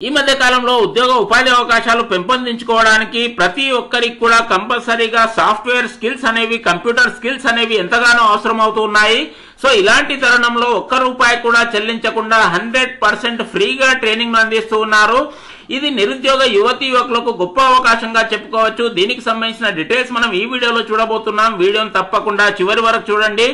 ఈ మధ్య కాలంలో ఉద్యోగ ఉపాధి అవకాశాలు పెంపొందించుకోవడానికి ప్రతి ఒక్కరికి కూడా కంపల్సరీగా సాఫ్ట్వేర్ స్కిల్స్ అనేవి కంప్యూటర్ స్కిల్స్ అనేవి ఎంతగానో అవసరం అవుతున్నాయి. సో ఇలాంటి తరుణంలో ఒక్క రూపాయి కూడా చెల్లించకుండా 100% ఫ్రీగా ట్రైనింగ్ అందిస్తూ ఉన్నారు. ఇది నిరుద్యోగ యువతీ యువకులకు గొప్ప అవకాశంగా చెప్పుకోవచ్చు. దీనికి సంబంధించిన డీటెయిల్స్ మనం ఈ వీడియోలో చూడబోతున్నాం. వీడియోని తప్పకుండా చివరి వరకు చూడండి.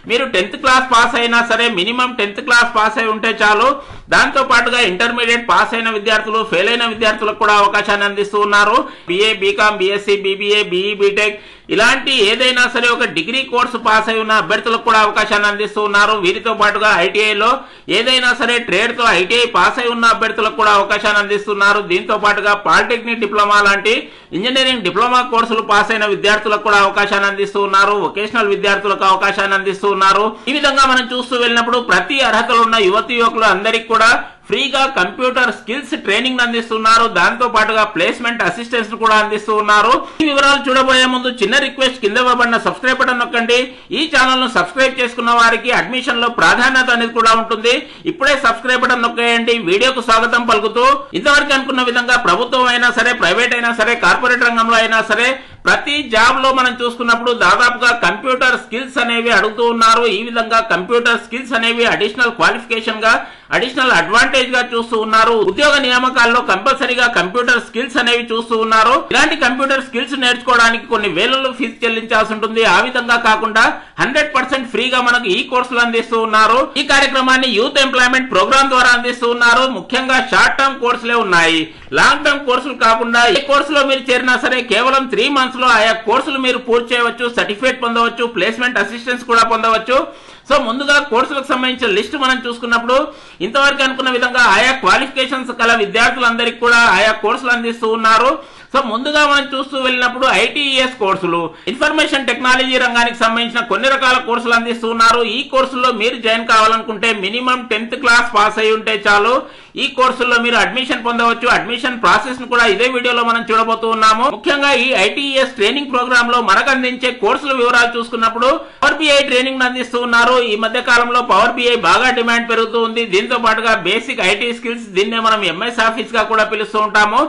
మీరు 10th క్లాస్ పాస్ అయినా సరే, మినిమం 10th క్లాస్ పాస్ అయి ఉంటే చాలు. దాంతో పాటుగా ఇంటర్మీడియట్ పాస్ అయిన విద్యార్థులు, ఫెయిల్ అయిన విద్యార్థులకు కూడా అవకాశాన్ని అందిస్తూ ఉన్నారు. BA, BCom, BSc, BBA, BE, BTech ఇలాంటి ఏదైనా సరే ఒక డిగ్రీ కోర్సు పాస్ అయి ఉన్న అభ్యర్థులకు కూడా అవకాశాన్ని అందిస్తూ ఉన్నారు. వీరితో పాటుగా ITIలో ఏదైనా సరే ట్రేడ్ తో ITI పాస్ అయి ఉన్న అభ్యర్థులకు కూడా అవకాశాన్ని అందిస్తున్నారు. దీంతో పాటుగా పాలిటెక్నిక్ డిప్లొమా లాంటి ఇంజనీరింగ్ డిప్లొమా కోర్సులు పాస్ అయిన విద్యార్థులకు కూడా అవకాశాన్ని అందిస్తూ ఉన్నారు. వొకేషనల్ విద్యార్థులకు అవకాశాన్ని అందిస్తూ ఉన్నారు. ఈ విధంగా మనం చూస్తూ వెళ్ళినప్పుడు ప్రతి అర్హతలు ఉన్న యువతీ యువకులు అందరికీ కూడా ఫ్రీగా కంప్యూటర్ స్కిల్స్ ట్రైనింగ్ అందిస్తున్నారు. దాంతో పాటుగా ప్లేస్మెంట్ అసిస్టెన్స్ కూడా అందిస్తూ ఉన్నారు. ఈ వివరాలు చూడబోయే ముందు చిన్న రిక్వెస్ట్, కింద ఇవ్వబడిన సబ్స్క్రైబ్ బటన్ నొక్కండి. ఈ ఛానల్ ను సబ్స్క్రైబ్ చేసుకున్న వారికి అడ్మిషన్ లో ప్రాధాన్యత అనేది కూడా ఉంటుంది. ఇప్పుడే సబ్స్క్రైబ్ బటన్ నొక్కేయండి. వీడియోకు స్వాగతం పలుకుతూ, ఇంతవరకు అనుకున్న విధంగా ప్రభుత్వం అయినా సరే, ప్రైవేట్ అయినా సరే, కార్పొరేట్ రంగంలో అయినా సరే ప్రతి జాబ్ లో మనం చూసుకున్నప్పుడు దాదాపుగా కంప్యూటర్ స్కిల్స్ అనేవి అడుగుతూ ఉన్నారు. ఈ విధంగా కంప్యూటర్ స్కిల్స్ అనేవి అడిషనల్ క్వాలిఫికేషన్ గా, అడిషనల్ అడ్వాంటేజ్ గా చూస్తూ ఉన్నారు. ఉద్యోగ నియామకాల్లో కంపల్సరీగా కంప్యూటర్ స్కిల్స్ అనేవి చూస్తూ ఉన్నారు. ఇలాంటి కంప్యూటర్ స్కిల్స్ నేర్చుకోవడానికి కొన్ని వేలలో ఫీజు చెల్లించాల్సి ఉంటుంది. ఆ విధంగా కాకుండా 100% ఫ్రీగా మనకు ఈ కోర్సులు అందిస్తూ ఉన్నారు. ఈ కార్యక్రమాన్ని యూత్ ఎంప్లాయ్మెంట్ ప్రోగ్రామ్ ద్వారా అందిస్తూ ఉన్నారు. ముఖ్యంగా షార్ట్ టర్మ్ కోర్సులే ఉన్నాయి. లాంగ్ టర్మ్ కోర్సులు కాకుండా ఏ కోర్సులో మీరు చేరినా సరే కేవలం 3 months లో ఆయా కోర్సులు మీరు పూర్తి చేయవచ్చు, సర్టిఫికేట్ పొందవచ్చు, ప్లేస్మెంట్ అసిస్టెన్స్ కూడా పొందవచ్చు. సో ముందుగా కోర్సులకు సంబంధించిన లిస్ట్ మనం చూసుకున్నప్పుడు ఇంతవరకు అనుకున్న విధంగా ఆయా క్వాలిఫికేషన్స్ గల విద్యార్థులందరికీ కూడా ఆయా కోర్సులు అందిస్తూ ఉన్నారు. సో ముందుగా మనం చూస్తూ వెళ్ళినప్పుడు ITES కోర్సులు, ఇన్ఫర్మేషన్ టెక్నాలజీ రంగానికి సంబంధించిన కొన్ని రకాల కోర్సులు అందిస్తూ ఉన్నారు. ఈ కోర్సుల్లో మీరు జాయిన్ కావాలనుకుంటే మినిమం 10th క్లాస్ పాస్ అయి ఉంటే చాలు. ఈ కోర్సుల్లో మీరు అడ్మిషన్ పొందవచ్చు. అడ్మిషన్ ప్రాసెస్ ను కూడా ఇదే వీడియోలో మనం చూడబోతూ ఉన్నాము. ముఖ్యంగా ఈ ITES ట్రైనింగ్ ప్రోగ్రామ్ లో మనకు అందించే కోర్సుల వివరాలు చూసుకున్నప్పుడు పవర్ BI ట్రైనింగ్ అందిస్తూ ఉన్నారు. ఈ మధ్య కాలంలో పవర్ BI బాగా డిమాండ్ పెరుగుతూ ఉంది. దీంతో పాటుగా బేసిక్ IT స్కిల్స్, దీన్నే మనం MS ఆఫీస్ గా కూడా పిలుస్తూ ఉంటాము.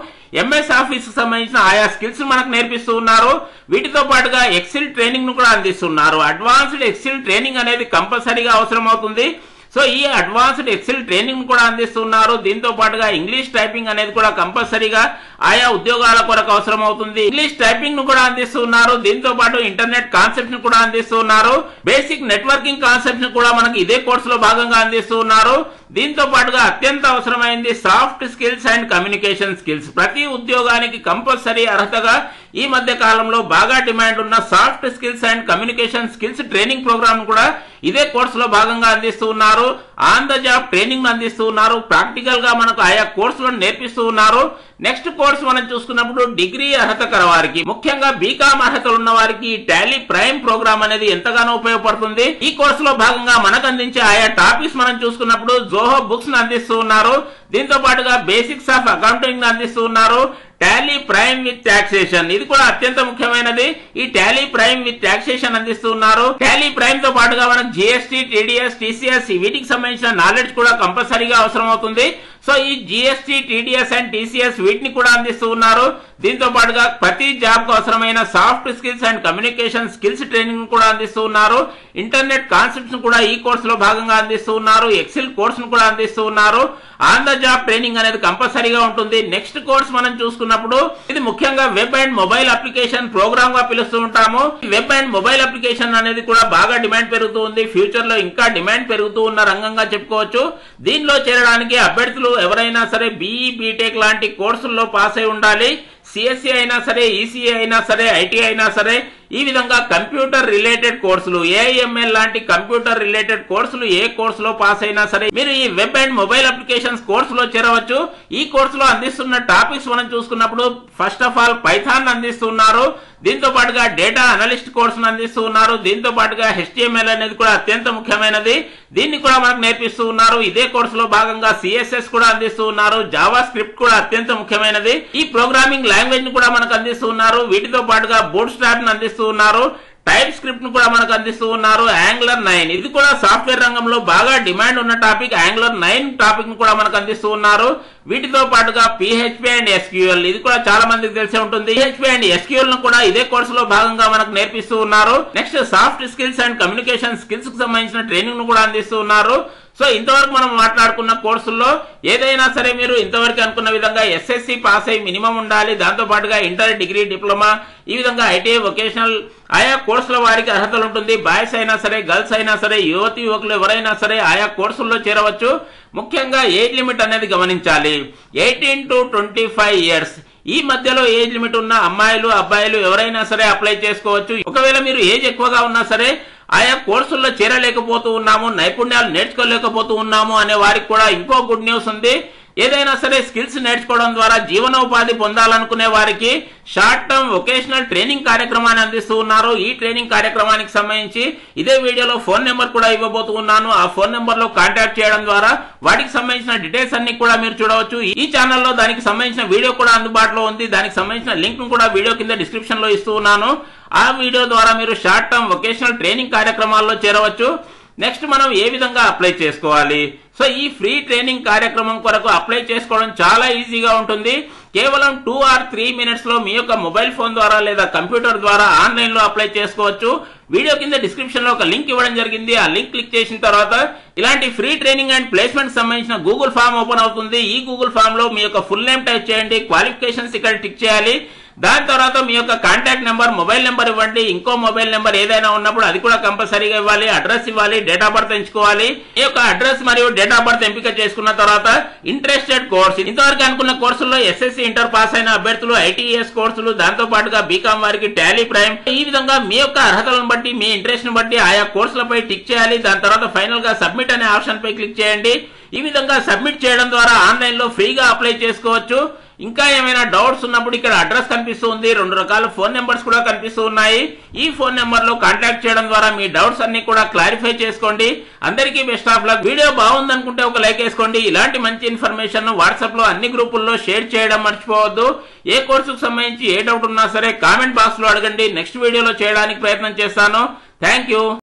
MS ఆఫీస్ కు సంబంధించిన ఆయా స్కిల్స్ మనకు నేర్పిస్తూ ఉన్నారు. వీటితో పాటుగా ఎక్సెల్ ట్రైనింగ్ ను కూడా అందిస్తున్నారు. అడ్వాన్స్డ్ ఎక్సెల్ ట్రైనింగ్ అనేది కంపల్సరీగా అవసరం అవుతుంది. సో ఈ అడ్వాన్స్డ్ ఎక్సెల్ ట్రైనింగ్ కూడా అందిస్తున్నారు. దీంతో పాటుగా ఇంగ్లీష్ టైపింగ్ అనేది కూడా కంపల్సరీగా ఆయా ఉద్యోగాల కొరకు అవసరం అవుతుంది. ఇంగ్లీష్ టైపింగ్ ను కూడా అందిస్తున్నారు. దీంతో పాటు ఇంటర్నెట్ కాన్సెప్ట్ ను కూడా అందిస్తున్నారు. బేసిక్ నెట్వర్కింగ్ కాన్సెప్ట్ ను కూడా మనకి ఇదే కోర్సులో భాగంగా అందిస్తూ ఉన్నారు. దీంతో పాటుగా అత్యంత అవసరమైంది soft skills and communication skills. ప్రతి ఉద్యోగానికి కంపల్సరీ అర్హతగా ఈ మధ్య కాలంలో బాగా డిమాండ్ ఉన్న soft skills and communication skills training programme కూడా ఇదే కోర్సులో భాగంగా అందిస్తూ ఉన్నారు. ఆన్ ద జాబ్ ట్రైనింగ్ అందిస్తూ ఉన్నారు. ప్రాక్టికల్ గా మనకు ఆయా కోర్సులను నేర్పిస్తూ ఉన్నారు. నెక్స్ట్ కోర్సు మనం చూసుకున్నప్పుడు డిగ్రీ అర్హత కల వారికి, ముఖ్యంగా BCom అర్హతలు ఉన్న వారికి టాలీ ప్రైమ్ ప్రోగ్రామ్ అనేది ఎంతగానో ఉపయోగపడుతుంది. ఈ కోర్సులో భాగంగా మనకు అందించే ఆయా టాపిక్స్ మనం చూసుకున్నప్పుడు జోహో బుక్స్ ను అందిస్తూ ఉన్నారు. దీంతో పాటుగా బేసిక్స్ ఆఫ్ అకౌంటింగ్ అందిస్తూ ఉన్నారు. టాలీ ప్రైమ్ విత్ టాక్సేషన్, ఇది కూడా అత్యంత ముఖ్యమైనది. ఈ టాలీ ప్రైమ్ విత్ టాక్సేషన్ అందిస్తూ ఉన్నారు. టాలీ ప్రైమ్ తో పాటుగా మనకు GST, TDS, TCS వీటికి సంబంధించిన నాలెడ్జ్ కూడా కంపల్సరీగా అవసరం అవుతుంది. సో ఈ GST, TDS అండ్ TCS వీటిని కూడా అందిస్తూ ఉన్నారు. దీంతో పాటుగా ప్రతి జాబ్ కు అవసరమైన soft skills and communication skills training కూడా అందిస్తూ ఉన్నారు. ఇంటర్నెట్ కాన్సెప్ట్స్ కూడా ఈ కోర్సులో భాగంగా అందిస్తూ ఉన్నారు. ఎక్సెల్ కోర్సును కూడా అందిస్తూ ఉన్నారు. ఆన్ ద జాబ్ ట్రైనింగ్ అనేది కంపల్సరీగా ఉంటుంది. నెక్స్ట్ కోర్స్ మనం చూసుకున్నప్పుడు ఇది ముఖ్యంగా web and mobile application program గా పిలుస్తూ ఉంటాము. వెబ్ అండ్ మొబైల్ అప్లికేషన్ అనేది కూడా బాగా డిమాండ్ పెరుగుతూ ఉంది. ఫ్యూచర్ లో ఇంకా డిమాండ్ పెరుగుతూ ఉన్న రంగంగా చెప్పుకోవచ్చు. దీనిలో చేరడానికి అభ్యర్థులు ఎవరైనా సరే BE, BTech లాంటి కోర్సుల్లో పాస్ అయి ఉండాలి. CSE అయినా సరే, ECE అయినా సరే, ITI అయినా సరే, ఈ విధంగా కంప్యూటర్ రిలేటెడ్ కోర్సులు, AIML లాంటి కంప్యూటర్ రిలేటెడ్ కోర్సులు ఏ కోర్సులో పాస్ అయినా సరే మీరు ఈ వెబ్ అండ్ మొబైల్ అప్లికేషన్స్ కోర్సులో చేరవచ్చు. ఈ కోర్సులో అందిస్తున్న టాపిక్స్ మనం చూసుకున్నప్పుడు ఫస్ట్ ఆఫ్ ఆల్ పైథాన్ అందిస్తున్నారు. దీంతో పాటుగా డేటా అనలిస్ట్ కోర్సును అందిస్తూ ఉన్నారు. దీంతో పాటుగా HTML అనేది కూడా అత్యంత ముఖ్యమైనది. దీన్ని కూడా మనకు నేర్పిస్తూ ఉన్నారు. ఇదే కోర్సులో భాగంగా CSS కూడా అందిస్తూ ఉన్నారు. జావా స్క్రిప్ట్ కూడా అత్యంత ముఖ్యమైనది. ఈ ప్రోగ్రామింగ్ లాంగ్వేజ్ ని కూడా మనకు అందిస్తూ ఉన్నారు. వీటితో పాటుగా బూట్ స్ట్రాప్ ను అందిస్తూ ఉన్నారు. టైప్ స్క్రిప్ట్ ను కూడా మనకు అందిస్తూ ఉన్నారు. యాంగులర్ 9 ఇది కూడా సాఫ్ట్వేర్ రంగంలో బాగా డిమాండ్ ఉన్న టాపిక్. యాంగులర్ 9 టాపిక్ ను కూడా మనకు అందిస్తూ ఉన్నారు. వీటితో పాటుగా PHP అండ్ SQL ఇది కూడా చాలా మందికి తెలిసే ఉంటుంది. PHP అండ్ SQL ను కూడా ఇదే కోర్సులో భాగంగా మనకు నేర్పిస్తూ ఉన్నారు. Next soft skills and communication skills కు సంబంధించిన ట్రైనింగ్ ను కూడా అందిస్తూ ఉన్నారు. సో ఇంతవరకు మనం మాట్లాడుకున్న కోర్సుల్లో ఏదైనా సరే మీరు ఇంతవరకు అనుకున్న విధంగా SSC పాస్ అయి మినిమం ఉండాలి. దాంతో పాటుగా ఇంటర్, డిగ్రీ, డిప్లొమా ఈ విధంగా ITI, వొకేషనల్ ఆయా కోర్సుల వారికి అర్హతలు ఉంటుంది. బాయ్స్ అయినా సరే, గర్ల్స్ అయినా సరే, యువతి యువకులు ఎవరైనా సరే ఆయా కోర్సుల్లో చేరవచ్చు. ముఖ్యంగా ఏజ్ లిమిట్ అనేది గమనించాలి. 18 to 25 years ఈ మధ్యలో ఏజ్ లిమిట్ ఉన్న అమ్మాయిలు, అబ్బాయిలు ఎవరైనా సరే అప్లై చేసుకోవచ్చు. ఒకవేళ మీరు ఏజ్ ఎక్కువగా ఉన్నా సరే ఆయా కోర్సుల్లో చేరలేకపోతూ ఉన్నాము, నైపుణ్యాలు నేర్చుకోలేకపోతూ ఉన్నాము అనే వారికి కూడా ఇంకో గుడ్ న్యూస్ ఉంది. ఏదైనా సరే స్కిల్స్ నేర్చుకోవడం ద్వారా జీవనోపాధి పొందాలనుకునే వారికి షార్ట్ టర్మ్ వొకేషనల్ ట్రైనింగ్ కార్యక్రమాన్ని అందిస్తూ ఉన్నారు. ఈ ట్రైనింగ్ కార్యక్రమానికి సంబంధించి ఇదే వీడియోలో ఫోన్ నెంబర్ కూడా ఇవ్వబోతూ ఉన్నాను. ఆ ఫోన్ నెంబర్ లో కాంటాక్ట్ చేయడం ద్వారా వాటికి సంబంధించిన డీటెయిల్స్ అన్ని కూడా మీరు చూడవచ్చు. ఈ ఛానల్లో దానికి సంబంధించిన వీడియో కూడా అందుబాటులో ఉంది. దానికి సంబంధించిన లింక్ ను కూడా వీడియో కింద డిస్క్రిప్షన్ లో ఇస్తూ ఉన్నాను. ఆ వీడియో ద్వారా మీరు షార్ట్ టర్మ్ వొకేషనల్ ట్రైనింగ్ కార్యక్రమాల్లో చేరవచ్చు. నెక్స్ట్ మనం ఏ విధంగా అప్లై చేసుకోవాలి? సో ఈ ఫ్రీ ట్రైనింగ్ కార్యక్రమం కొరకు అప్లై చేసుకోవడం చాలా ఈజీగా ఉంటుంది. కేవలం 2 or 3 minutes లో మీ యొక్క మొబైల్ ఫోన్ ద్వారా లేదా కంప్యూటర్ ద్వారా ఆన్లైన్ లో అప్లై చేసుకోవచ్చు. వీడియో కింద డిస్క్రిప్షన్ లో ఒక లింక్ ఇవ్వడం జరిగింది. ఆ లింక్ క్లిక్ చేసిన తర్వాత ఇలాంటి ఫ్రీ ట్రైనింగ్ అండ్ ప్లేస్మెంట్ సంబంధించిన గూగుల్ ఫామ్ ఓపెన్ అవుతుంది. ఈ గూగుల్ ఫామ్ లో మీ యొక్క ఫుల్ నేమ్ టైప్ చేయండి, క్వాలిఫికేషన్స్ ఇక్కడ టిక్ చేయాలి. దాని తర్వాత మీ యొక్క కాంటాక్ట్ నెంబర్, మొబైల్ నెంబర్ ఇవ్వండి. ఇంకో మొబైల్ నెంబర్ ఏదైనా ఉన్నప్పుడు అది కూడా కంపల్సరీగా ఇవ్వాలి. అడ్రస్ ఇవ్వాలి, డేట్ ఆఫ్ బర్త్ ఎంచుకోవాలి. ఈ యొక్క అడ్రస్ మరియు డేట్ ఆఫ్ బర్త్ ఎంపిక చేసుకున్న తర్వాత ఇంట్రెస్టెడ్ కోర్స్, ఇంతవరకు అనుకున్న కోర్సుల్లో SSC, ఇంటర్ పాస్ అయిన అభ్యర్థులు, ITES కోర్సులు, దాంతో పాటుగా బీకామ్ వారికి టాలీ, ప్రైమ్ ఈ విధంగా మీ యొక్క అర్హతలను బట్టి, మీ ఇంట్రెస్ట్ ను బట్టి ఆయా కోర్సులపై టిక్ చేయాలి. దాని తర్వాత ఫైనల్ గా సబ్మిట్ అనే ఆప్షన్ పై క్లిక్ చేయండి. ఈ విధంగా సబ్మిట్ చేయడం ద్వారా ఆన్లైన్ లో ఫ్రీగా అప్లై చేసుకోవచ్చు. ఇంకా ఏమైనా డౌట్స్ ఉన్నప్పుడు ఇక్కడ అడ్రస్ కనిపిస్తుంది, 2 రకాల ఫోన్ నెంబర్స్ కూడా కనిపిస్తూ ఉన్నాయి. ఈ ఫోన్ నెంబర్ లో కాంటాక్ట్ చేయడం ద్వారా మీ డౌట్స్ అన్ని కూడా క్లారిఫై చేసుకోండి. అందరికీ బెస్ట్ ఆఫ్ లక్. వీడియో బాగుందనుకుంటే ఒక లైక్ వేసుకోండి. ఇలాంటి మంచి ఇన్ఫర్మేషన్ వాట్సాప్ లో అన్ని గ్రూపుల్లో షేర్ చేయడం మర్చిపోవద్దు. ఏ కోర్సుకు సంబంధించి ఏ డౌట్ ఉన్నా సరే కామెంట్ బాక్స్ లో అడగండి. నెక్స్ట్ వీడియోలో చేయడానికి ప్రయత్నం చేస్తాను. Thank you.